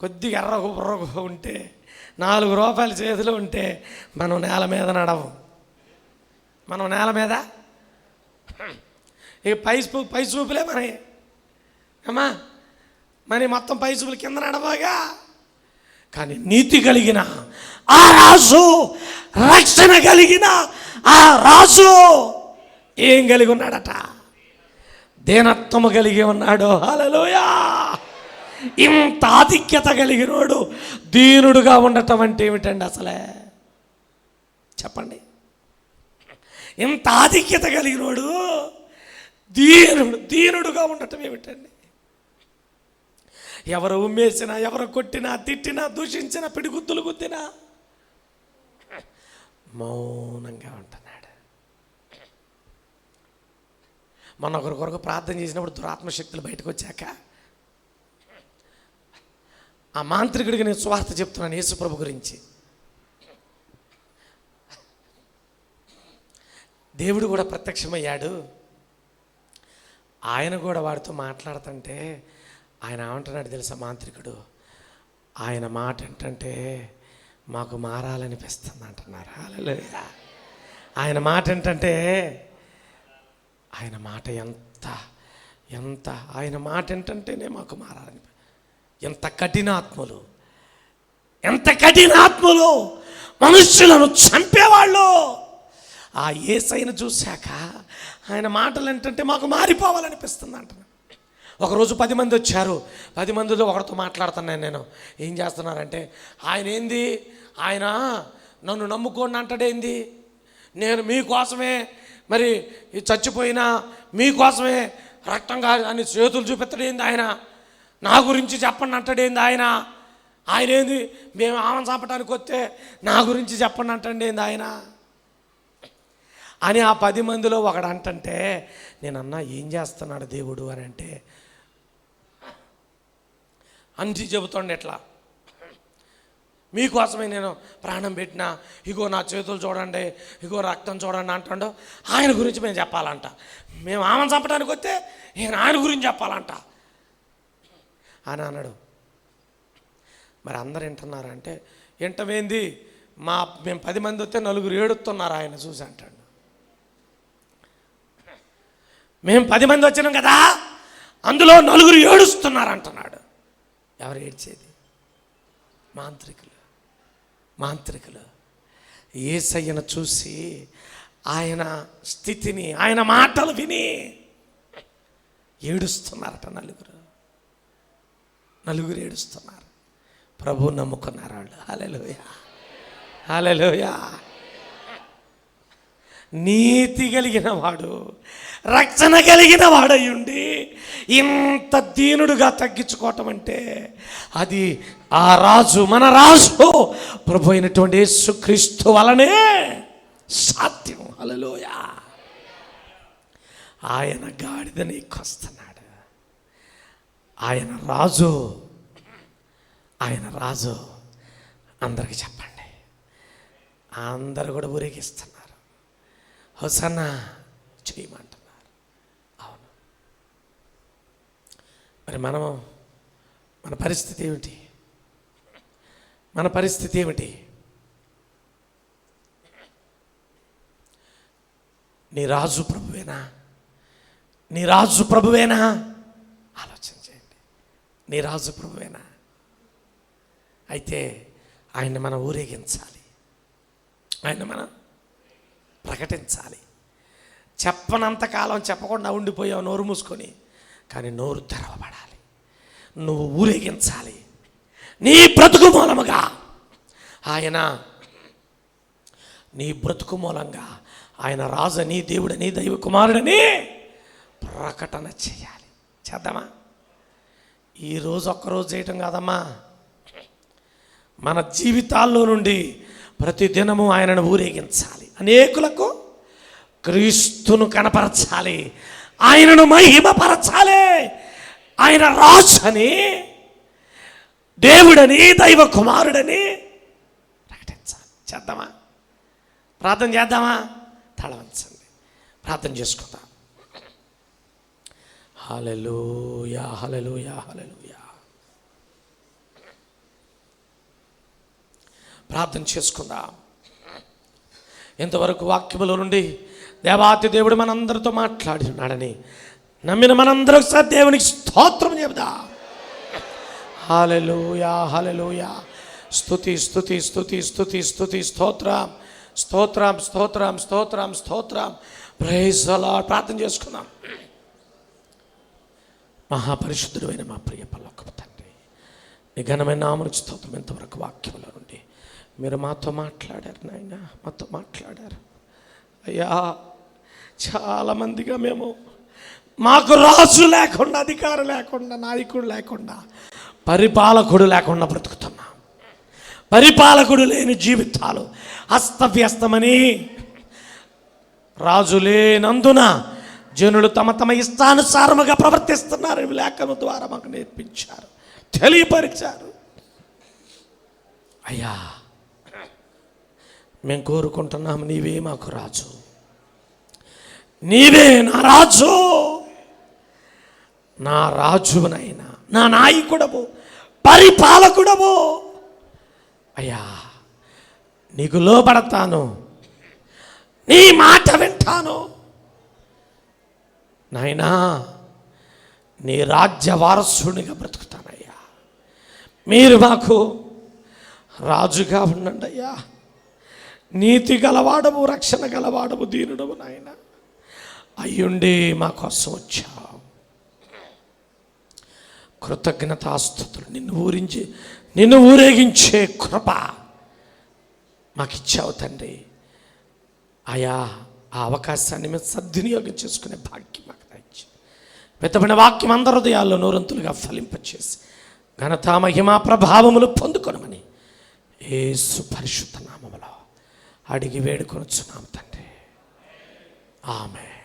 కొద్దిగా ఎర్రగుర్రగా ఉంటే, 4 రూపాయల చేతిలో ఉంటే మనం నేల మీద నడవం. మనం నేల మీద ఇక పై చూపులే మనకి అమ్మా, మరి మొత్తం పై చూపులు కింద నడవగా. కానీ నీతి కలిగిన ఆ రాజు, రక్షణ కలిగిన ఆ రాజు ఏం కలిగి ఉన్నాడట? దీనత్వము కలిగి ఉన్నాడు. హల్లెలూయా. ఇంత ఆధిక్యత కలిగినోడు దీనుడుగా ఉండటం అంటే ఏమిటండి అసలే? చెప్పండి. ఇంత ఆధిక్యత కలిగినోడు దీనుడుగా ఉండటం ఏమిటండి? ఎవరు ఉమ్మేసినా, ఎవరు కొట్టినా, తిట్టినా, దూషించినా, పిడిగుద్దులు గుద్దినా మౌనంగా ఉంటున్నాడు. మొన్న ఒకరి కొరకు ప్రార్థన చేసినప్పుడు దురాత్మశక్తులు బయటకు వచ్చాక ఆ మాంత్రికుడికి నేను సువార్త చెప్తున్నాను యేసుప్రభు గురించి. దేవుడు కూడా ప్రత్యక్షమయ్యాడు. ఆయన కూడా వాడితో మాట్లాడుతుంటే ఆయన ఏమంటున్నాడు తెలుసా మాంత్రికుడు, ఆయన మాట ఏంటంటే మాకు మారాలనిపిస్తుంది అంటున్నారు. హల్లెలూయా. ఆయన మాట ఏంటంటే ఆయన మాట ఎంత ఆయన మాట ఏంటంటేనే మాకు మారాలని. ఎంత కఠినాత్ములు మనుష్యులను చంపేవాళ్ళు. ఆ యేసయ్యను చూశాక ఆయన మాటలు ఏంటంటే మాకు మారిపోవాలనిపిస్తుంది అంటున్నాను. ఒకరోజు 10 మంది వచ్చారు. 10 మందిలో ఒకరితో మాట్లాడుతున్నాను నేను. ఏం చేస్తున్నారంటే ఆయన నన్ను నమ్ముకోండి అంటాడేంది, నేను మీకోసమే మరి చచ్చిపోయినా మీకోసమే రక్తంగా అని చేతులు చూపెత్తడేంది, ఆయన నా గురించి చెప్పండి అంటాడేంది, ఆయన ఏంది మేము ఆమెను చంపడానికి వస్తే నా గురించి చెప్పండి అంటాడేంది ఆయన అని ఆ 10 మందిలో ఒకడు అంటంటే నేనన్నా ఏం చేస్తున్నాడు దేవుడు అని అంటే అంచి చెబుతాండి, ఎట్లా మీకోసమే నేను ప్రాణం పెట్టినా, ఇగో నా చేతులు చూడండి, ఇగో రక్తం చూడండి అంటాడు. ఆయన గురించి మేము చెప్పాలంట. మేము ఆమెను చంపడానికి వస్తే నేను ఆయన గురించి చెప్పాలంట అని అన్నాడు. మరి అందరు వింటున్నారంటే వింటమేంది, మేము 10 మంది వస్తే 4 ఏడుస్తున్నారు ఆయన చూసి అంటాడు. మేము 10 మంది వచ్చినాం కదా, అందులో 4 ఏడుస్తున్నారు అంటున్నాడు. ఎవరు ఏడ్చేది? మాంత్రికులు యేసయ్యను చూసి ఆయన స్థితిని, ఆయన మాటలు విని ఏడుస్తున్నారట. 4 ఏడుస్తున్నారు. ప్రభు నమ్ముకున్నారు వాళ్ళు. హల్లెలూయా. నీతి కలిగిన వాడు, రక్షణ కలిగిన వాడయ్యుండి ఇంత దీనుడుగా తగ్గించుకోవటం అంటే అది ఆ రాజు, మన రాజు ప్రభు అయినటువంటి యేసుక్రీస్తు వలనే సాధ్యం. హల్లెలూయా. ఆయన గాడిదని ఎక్కొస్తున్నాడు. ఆయన రాజు అందరికి చెప్పండి. అందరు కూడా ఊరేగిస్తున్నారు, హోసన్నా చేయమంటున్నారు. అవును, మరి మన పరిస్థితి ఏమిటి? నీ రాజు ప్రభువేనా? ఆలోచన చేయండి. నీ రాజు ప్రభువేనా? అయితే ఆయన్ని మనం ఊరేగించాలి, ఆయన మనం ప్రకటించాలి. చెప్పనంతకాలం చెప్పకుండా ఉండిపోయావు నోరు మూసుకొని, కానీ నోరు తెరవబడాలి. నువ్వు ఊరేగించాలి. నీ బ్రతుకు మూలముగా నీ బ్రతుకు మూలంగా ఆయన రాజని, దేవుడని, దైవ కుమారుడని ప్రకటన చేయాలి. చేద్దామా? ఈరోజు ఒక్కరోజు చేయటం కాదమ్మా, మన జీవితాల్లో నుండి ప్రతిదినము ఆయనను ఊరేగించాలి. అనేకులకు క్రీస్తును కనపరచాలి, ఆయనను మహిమపరచాలి. ఆయన రాజని, దేవుడని, దైవ కుమారుడని ప్రకటించాలి. చేద్దామా? ప్రార్థన చేద్దామా? తలవంచండి, ప్రార్థన చేసుకుందాం. హల్లెలూయా, హల్లెలూయా, హల్లెలూయా. ప్రార్థన చేసుకుందాం. ఇంతవరకు వాక్యములో నుండి దేవాతి దేవుడు మనందరితో మాట్లాడి ఉన్నాడని నమ్మిన మనందరూ ఒకసారి దేవునికి స్తోత్రం చెబుదాం. హల్లెలూయా, హల్లెలూయా. స్తుతి స్తుతి స్తుతి స్తుతి స్తుతి స్తోత్రం స్తోత్రం స్తోత్రం స్తోత్రం స్తోత్రం. Praise the Lord. ప్రార్థన చేసుకుందాం. మహాపరిశుద్ధుడు అయిన మా ప్రియ పరలోకపు తండ్రి, నీ ఘనమైన నామమునకు స్తోత్రం. ఇంతవరకు వాక్యములో నుండి మీరు మాతో మాట్లాడారు నాయన, మాతో మాట్లాడారు అయ్యా. చాలామందిగా మాకు రాజు లేకుండా, అధికారం లేకుండా, నాయకుడు లేకుండా, పరిపాలకుడు లేకుండా బ్రతుకుతున్నాం. పరిపాలకుడు లేని జీవితాలు అస్తవ్యస్తమని, రాజు లేనందున జనులు తమ ఇష్టానుసారముగా ప్రవర్తిస్తున్నారు. లేఖనం ద్వారా మాకు నేర్పించారు, తెలియపరిచారు అయ్యా. మేము కోరుకుంటున్నాము, నీవే మాకు రాజు, నీవే నా రాజు. నా రాజునైనా, నా నాయకుడవు, పరిపాలకుడవు అయ్యా, నీకు లోబడతాను, నీ మాట వింటాను నాయనా, నీ రాజ్య వారసునిగా బ్రతుకుతానయ్యా. మీరు మాకు రాజుగా ఉండండి అయ్యా. నీతి గలవాడవు, రక్షణ గలవాడవు, దీనుడవు నాయన అయ్యుండి మా కోసం వచ్చావు. కృతజ్ఞతాస్తుతులు, నిన్ను ఊరేగించే కృప మాకిచ్చావు తండ్రి. ఆయా ఆ అవకాశాన్ని మేము సద్వినియోగం చేసుకునే భాగ్యం మాకు దయచేయి. వెతబడిన వాక్యం అందరి హృదయాల్లో నూరంతులుగా ఫలింపచేసి ఘనత మహిమా ప్రభావములు పొందుకొనమని యేసు పరిశుద్ధ నామములో అడిగి వేడుకొనుచున్నాము తండ్రి. ఆమేన్.